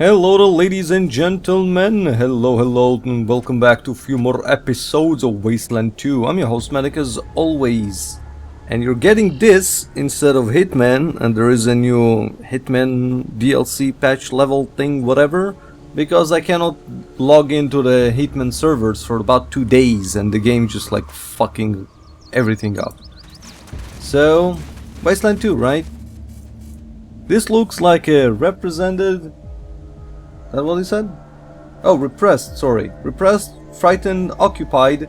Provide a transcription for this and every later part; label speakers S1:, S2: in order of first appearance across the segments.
S1: Hello there, ladies and gentlemen, hello and welcome back to a few more episodes of Wasteland 2. I'm your host Medic as always, and you're getting this instead of Hitman, and there is a new Hitman DLC patch level thing, whatever, because I cannot log into the Hitman servers for about 2 days and the game just like fucking everything up. So, Wasteland 2, right? This looks like a represented... Is that what he said? Oh, repressed, sorry. Repressed, frightened, occupied,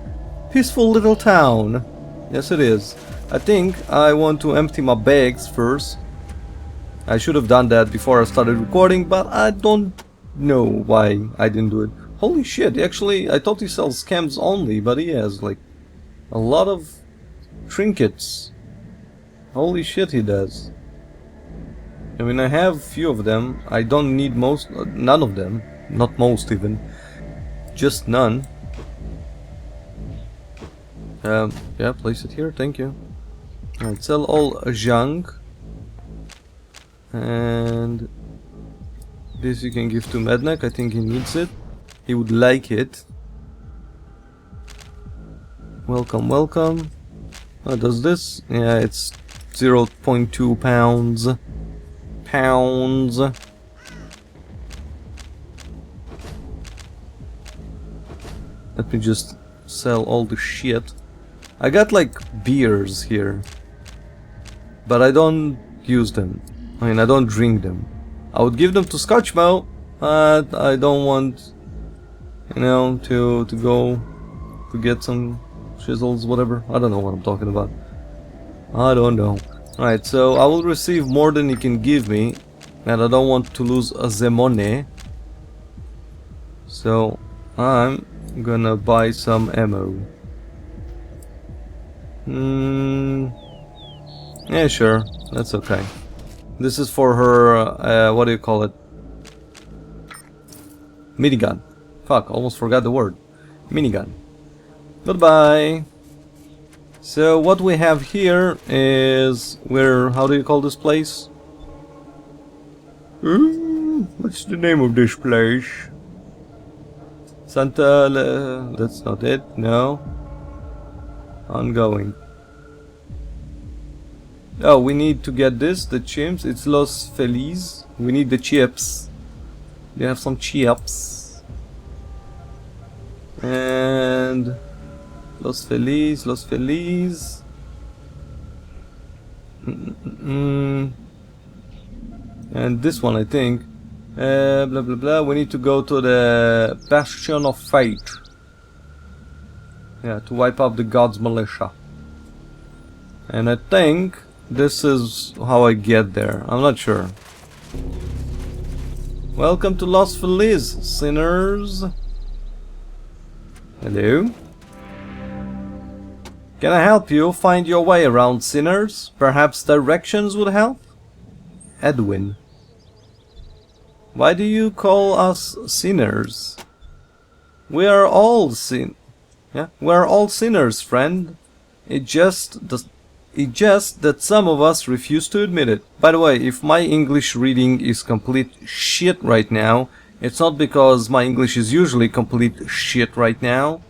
S1: peaceful little town. Yes, it is. I think I want to empty my bags first. I should have done that before I started recording, but I don't know why I didn't do it. Holy shit, actually, I thought he sells scams only, but he has, like, a lot of trinkets. Holy shit, he does. I mean, I have a few of them. I don't need none of them. Not most, even. Just none. Yeah, place it here, thank you. Alright, sell all junk. And... this you can give to Mednek, I think he needs it. He would like it. Welcome, welcome. Oh, does this? Yeah, it's 0.2 pounds. Let me just sell all the shit. I got like beers here, but I don't use them. I mean, I don't drink them. I would give them to Scotchmo, but I don't want, you know, to go to get some shizzles, whatever. I don't know what I'm talking about. I don't know. Alright, so I will receive more than you can give me, and I don't want to lose the money. So I'm gonna buy some ammo. Yeah, sure, that's okay. This is for her, what do you call it? Minigun. Fuck, almost forgot the word. Minigun. Goodbye. So what we have here is how do you call this place? What's the name of this place? That's not it, no. Ongoing. Oh, we need to get this, the chips. It's Los Feliz. We need the chips. They have some chips. And... Los Feliz. And this one, I think. Blah blah blah. We need to go to the Bastion of Fate. Yeah, to wipe out the God's militia. And I think this is how I get there. I'm not sure. Welcome to Los Feliz, sinners. Hello. Can I help you find your way around, sinners? Perhaps directions would help? Edwin. Why do you call us sinners? We are all we are all sinners, friend. It just that some of us refuse to admit it. By the way, if my English reading is complete shit right now, it's not because my English is usually complete shit right now.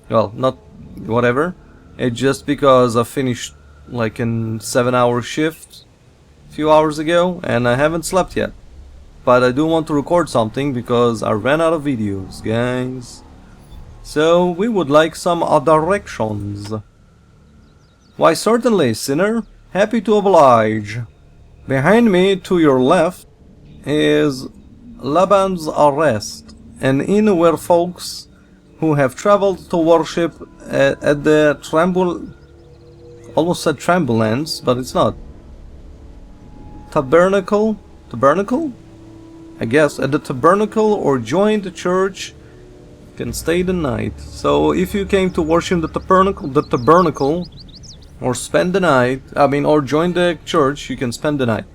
S1: Well, not whatever. It's just because I finished like a 7-hour shift a few hours ago and I haven't slept yet. But I do want to record something because I ran out of videos, guys. So we would like some directions. Why certainly, sinner. Happy to oblige. Behind me to your left is Laban's Arrest, an inn where folks who have traveled to worship at the almost said Trambulands, but it's not. Tabernacle? I guess at the tabernacle or join the church can stay the night. So if you came to worship the tabernacle or spend the night, or join the church, you can spend the night.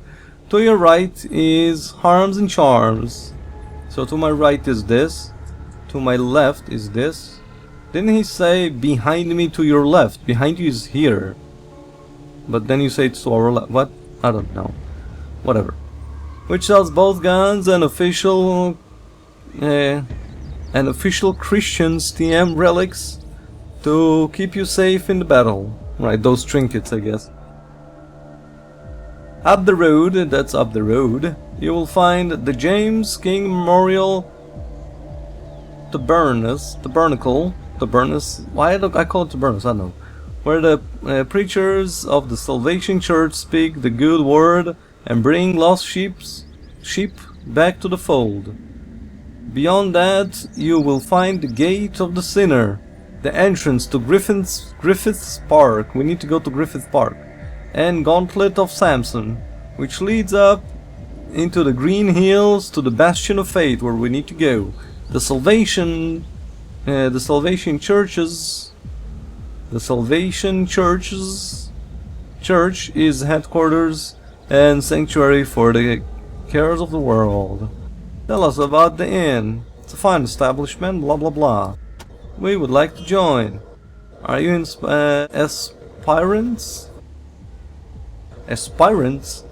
S1: To your right is Harms and Charms. So to my right is this. To my left is this. Didn't he say behind me to your left? Behind you is here. But then you say it's to our left. What? I don't know. Whatever. which sells both guns and official Christians TM relics to keep you safe in the battle. Right, those trinkets, I guess. Up the road, that's up the road, you will find the James King Memorial Tabernacle, why do I call it Tabernacle? I don't know. Where the preachers of the Salvation Church speak the good word and bring lost sheep back to the fold. Beyond that, you will find the Gate of the Sinner, the entrance to Griffith's Park. We need to go to Griffith Park. And Gauntlet of Samson, which leads up into the Green Hills to the Bastion of Fate, where we need to go. The Salvation Church is headquarters and sanctuary for the cares of the world. Tell us about the inn. It's a fine establishment, blah blah blah. We would like to join. Are you aspirants? Aspirants?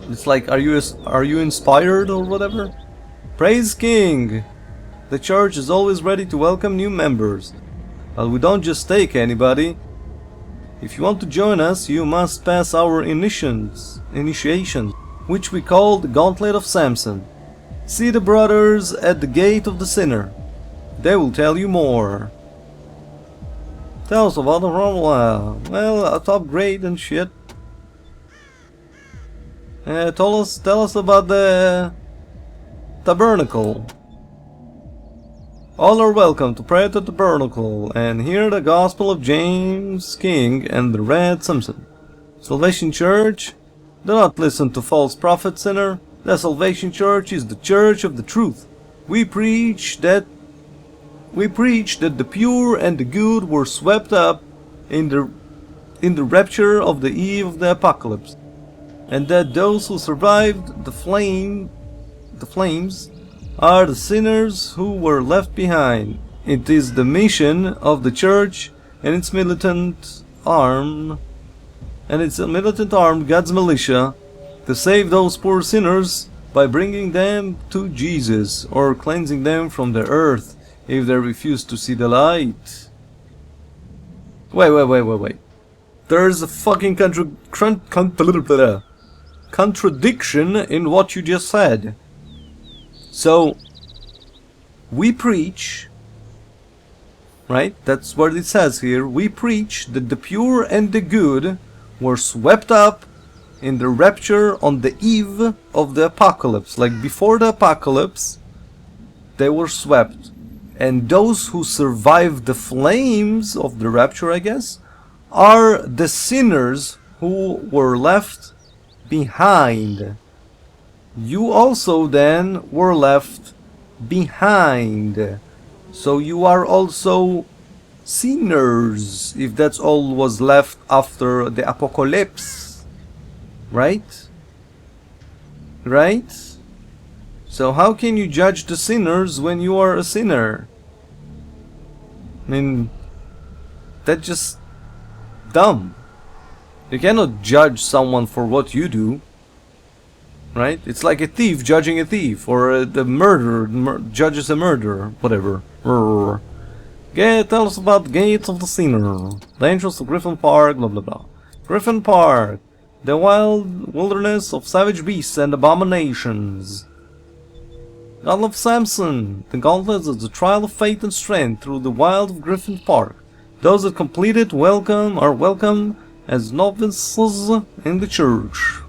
S1: It's like, are you inspired or whatever? Praise King! The church is always ready to welcome new members. But we don't just take anybody. If you want to join us, you must pass our initiation, which we call the Gauntlet of Samson. See the brothers at the Gate of the Sinner. They will tell you more. Tell us about the Rumble. Well, to upgrade and shit. Tell us about the Tabernacle. All are welcome to pray at the Tabernacle and hear the Gospel of James King and the Red Samson. Salvation Church, do not listen to false prophet sinner. The Salvation Church is the church of the truth. We preach that the pure and the good were swept up in the rapture of the eve of the apocalypse, and that those who survived the flames are the sinners who were left behind. It is the mission of the church and its militant arm, God's militia, to save those poor sinners by bringing them to Jesus or cleansing them from the earth if they refuse to see the light. Wait. There's a fucking contradiction in what you just said. So, we preach, right? That's what it says here. We preach that the pure and the good were swept up in the rapture on the eve of the apocalypse. Like before the apocalypse, they were swept. And those who survived the flames of the rapture, I guess, are the sinners who were left behind. You also then were left behind. So you are also sinners, if that's all was left after the apocalypse. Right? Right? So how can you judge the sinners when you are a sinner? I mean, that's just dumb. You cannot judge someone for what you do. Right? It's like a thief judging a thief, or the murderer judges a murderer, whatever. Tell us about Gates of the Sinner, the entrance to Griffin Park, blah blah blah. Griffin Park, the wild wilderness of savage beasts and abominations. Gauntlet of Samson, the gauntlet is the trial of faith and strength through the wild of Griffin Park. Those that complete it are welcome as novices in the church.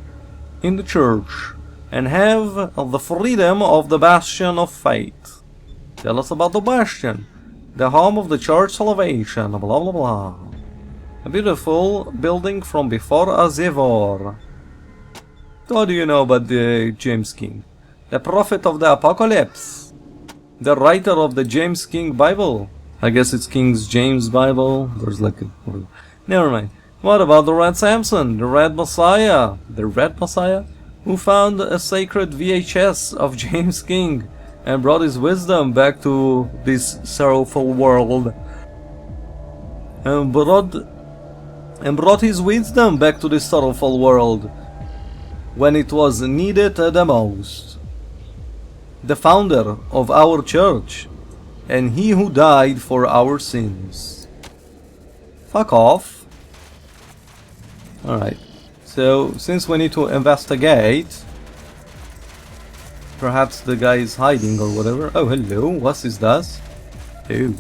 S1: And have the freedom of the Bastion of Faith. Tell us about the Bastion, the home of the Church Salvation, blah blah blah. A beautiful building from before Azevor. What do you know about the James King? The prophet of the apocalypse. The writer of the James King Bible. I guess it's King James Bible. There's like a... Never mind. What about the Red Samson, the Red Messiah? The Red Messiah? Who found a sacred VHS of James King and brought his wisdom back to this sorrowful world. And brought his wisdom back to this sorrowful world. when it was needed the most. The founder of our church, and he who died for our sins. Fuck off. Alright, so since we need to investigate, perhaps the guy is hiding or whatever. Oh, hello, what is das? Oh,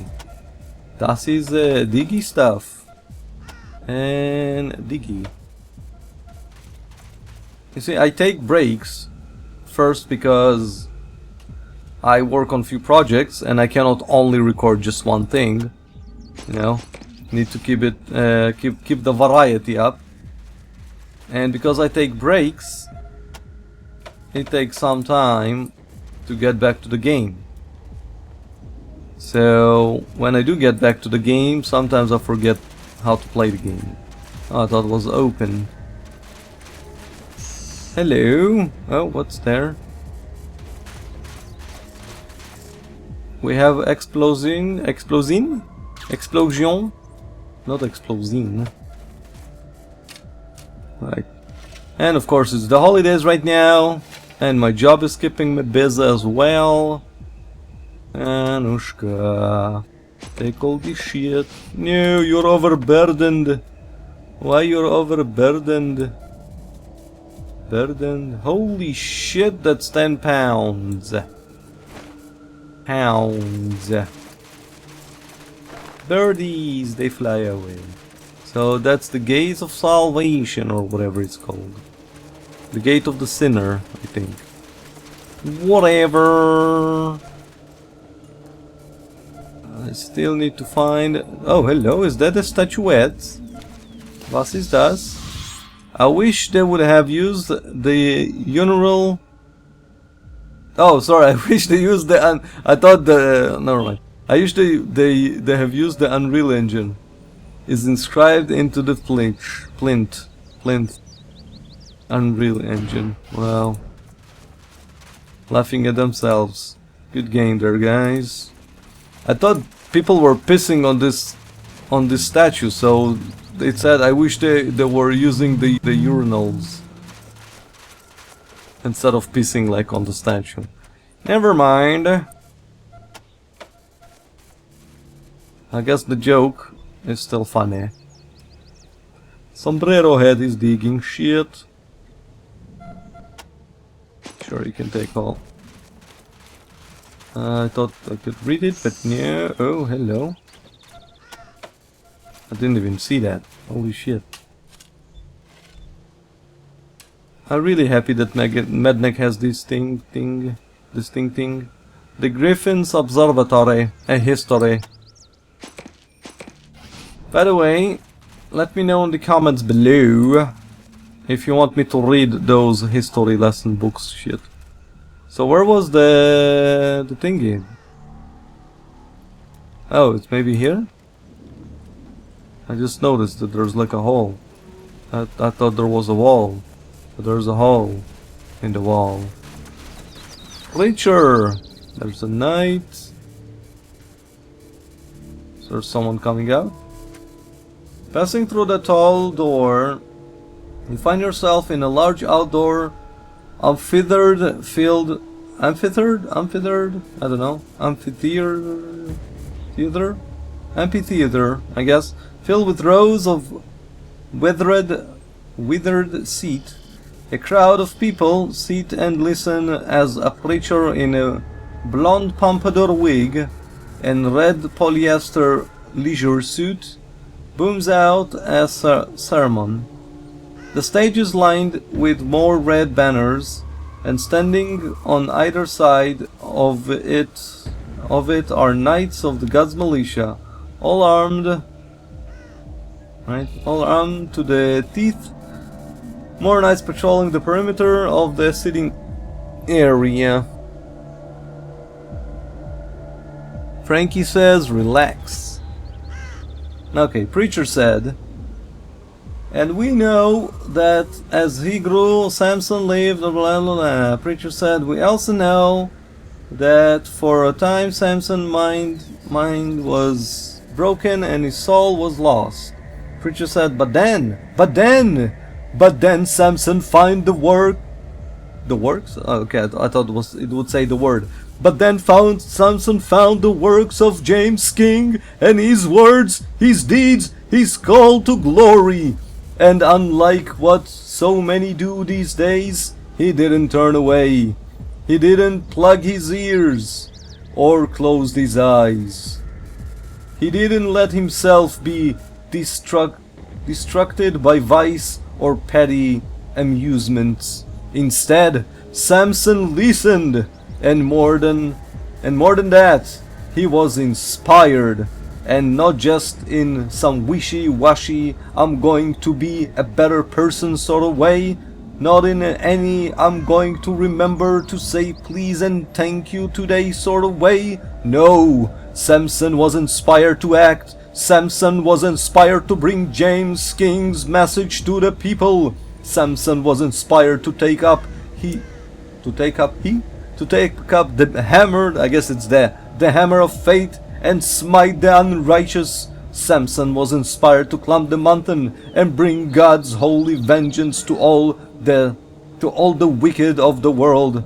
S1: das is diggy stuff. And diggy. You see, I take breaks first because I work on few projects and I cannot only record just one thing. You know, need to keep it, keep the variety up. And because I take breaks, it takes some time to get back to the game. So when I do get back to the game, sometimes I forget how to play the game. Oh, I thought it was open. Hello. Oh, what's there? We have explosion, not explosion. Right. And of course it's the holidays right now, and my job is keeping me busy as well. Anushka, take all this shit. No, you're overburdened. Why you're overburdened? Burdened? Holy shit, that's 10 pounds. Birdies, they fly away. So that's the gate of salvation, or whatever it's called. The gate of the sinner, I think. Whatever. I still need to find... Oh, hello, is that a statuette? Was is das? I wish they would have used the funeral... Oh, sorry, I wish they used the... I thought the... Never mind. I wish they have used the Unreal Engine. Is inscribed into the plinth. Unreal Engine. Wow. Laughing at themselves. Good game there, guys. I thought people were pissing on this statue, so it said I wish they were using the urinals instead of pissing like on the statue. Never mind. I guess the joke is still funny. Sombrero Head is digging shit. Sure, you can take all. I thought I could read it, but no. Oh, hello. I didn't even see that. Holy shit. I'm really happy that Medneck has this thing. The Griffin's Observatory, a history. By the way, let me know in the comments below if you want me to read those history lesson books shit. So where was the thingy? Oh, it's maybe here? I just noticed that there's like a hole. I thought there was a wall, but there's a hole in the wall. Preacher! There's a knight. Is there someone coming out? Passing through the tall door, you find yourself in a large outdoor amphitheater filled... Amphitheater? I don't know. Amphitheater, I guess. Filled with rows of withered seats. A crowd of people sit and listen as a preacher in a blonde pompadour wig and red polyester leisure suit booms out a sermon. The stage is lined with more red banners, and standing on either side of it are knights of the God's militia, all armed, to the teeth. More knights patrolling the perimeter of the sitting area. Frankie says, relax. Okay, preacher said, and we know that as he grew, Samson lived, blah, blah, blah. Preacher said, we also know that for a time Samson's mind was broken and his soul was lost. Preacher said, but then Samson find the work the works? Oh, okay, I thought it would say the word. But then Samson found the works of James King, and his words, his deeds, his call to glory. And unlike what so many do these days, he didn't turn away. He didn't plug his ears or close his eyes. He didn't let himself be distracted by vice or petty amusements. Instead, Samson listened, and more than that, he was inspired, and not just in some wishy-washy I'm going to be a better person sort of way, not in any I'm going to remember to say please and thank you today sort of way. No, Samson was inspired to act. Samson was inspired to bring James King's message to the people. Samson was inspired to take up the hammer, I guess it's the hammer of fate, and smite the unrighteous. Samson was inspired to climb the mountain and bring God's holy vengeance to all the wicked of the world.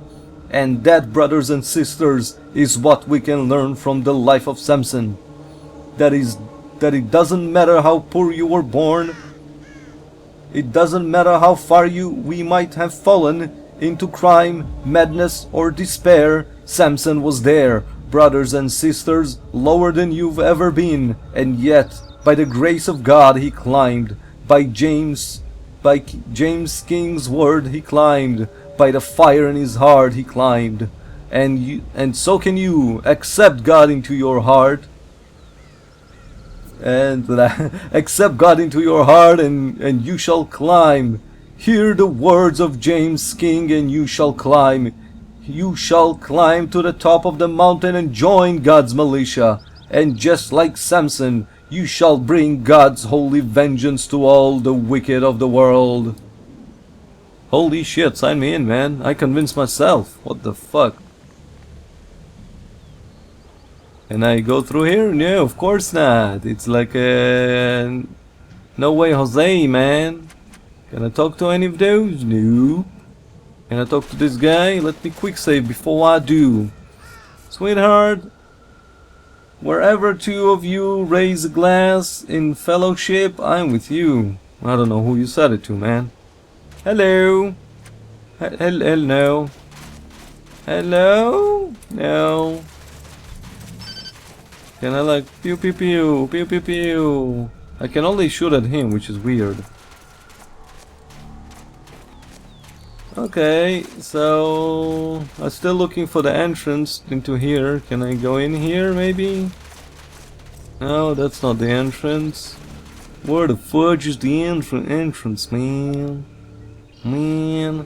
S1: And that, brothers and sisters, is what we can learn from the life of Samson. That it doesn't matter how poor you were born. It doesn't matter how far we might have fallen into crime, madness, or despair. Samson was there, brothers and sisters, lower than you've ever been, and yet, by the grace of God, he climbed. By James King's word, he climbed. By the fire in his heart, he climbed. And so can you. Accept God into your heart. And accept God into your heart, and you shall climb. Hear the words of James King, and you shall climb. You shall climb to the top of the mountain and join God's militia. And just like Samson, you shall bring God's holy vengeance to all the wicked of the world. Holy shit, sign me in, man. I convinced myself. What the fuck? Can I go through here? No, of course not. It's like a... No way, Jose, man. Can I talk to any of those? No. Can I talk to this guy? Let me quick save before I do. Sweetheart, wherever two of you raise a glass in fellowship, I'm with you. I don't know who you said it to, man. Hello? Hello? Hello? No. Can I like pew pew pew pew pew pew? I can only shoot at him, which is weird. Okay, so I'm still looking for the entrance into here. Can I go in here maybe? No, that's not the entrance. Where the fudge is the entrance, man? Man.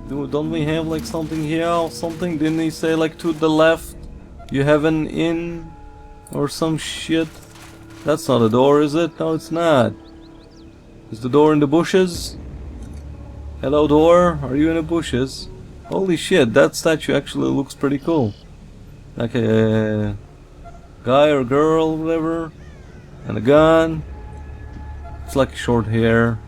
S1: Don't we have like something here or something? Didn't he say like to the left? You have an inn or some shit? That's not a door, is it? No, it's not. Is the door in the bushes? Hello, door. Are you in the bushes? Holy shit, that statue actually looks pretty cool. Like a guy or girl, whatever. And a gun. It's like short hair.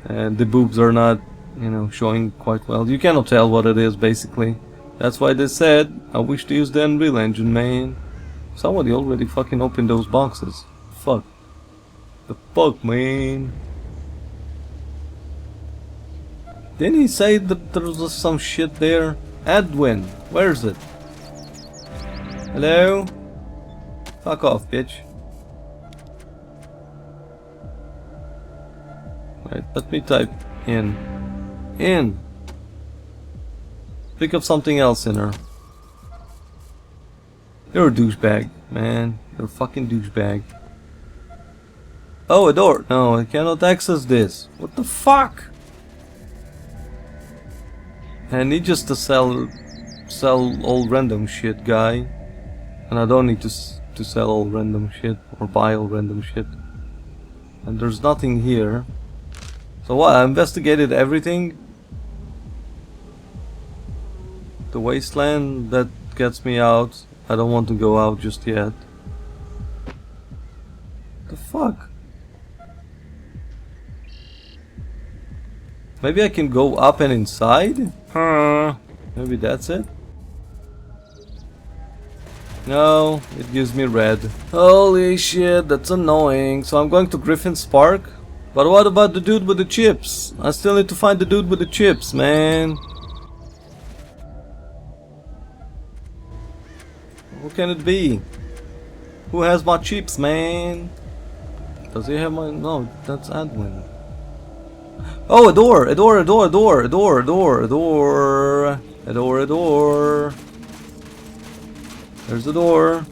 S1: And the boobs are not, you know, showing quite well. You cannot tell what it is, basically. That's why they said, I wish to use the Unreal Engine, man. Somebody already fucking opened those boxes. Fuck. The fuck, man. Didn't he say that there was some shit there? Edwin, where is it? Hello? Fuck off, bitch. Right, let me type in. In. Pick up something else in her. You're a douchebag, man. You're a fucking douchebag. Oh, a door. No, I cannot access this. What the fuck? I need just to sell all random shit, guy. And I don't need to sell all random shit or buy all random shit. And there's nothing here. So what? I investigated everything. The Wasteland, that gets me out. I don't want to go out just yet. The fuck? Maybe I can go up and inside? Huh. Maybe that's it? No, it gives me red. Holy shit, that's annoying. So I'm going to Griffin's Park? But what about the dude with the chips? I still need to find the dude with the chips, man. Who can it be? Who has my chips, man? Does he have my... No, that's Edwin. Oh, a door! A door, a door, a door, a door, a door, a door. A door, a door. There's the door.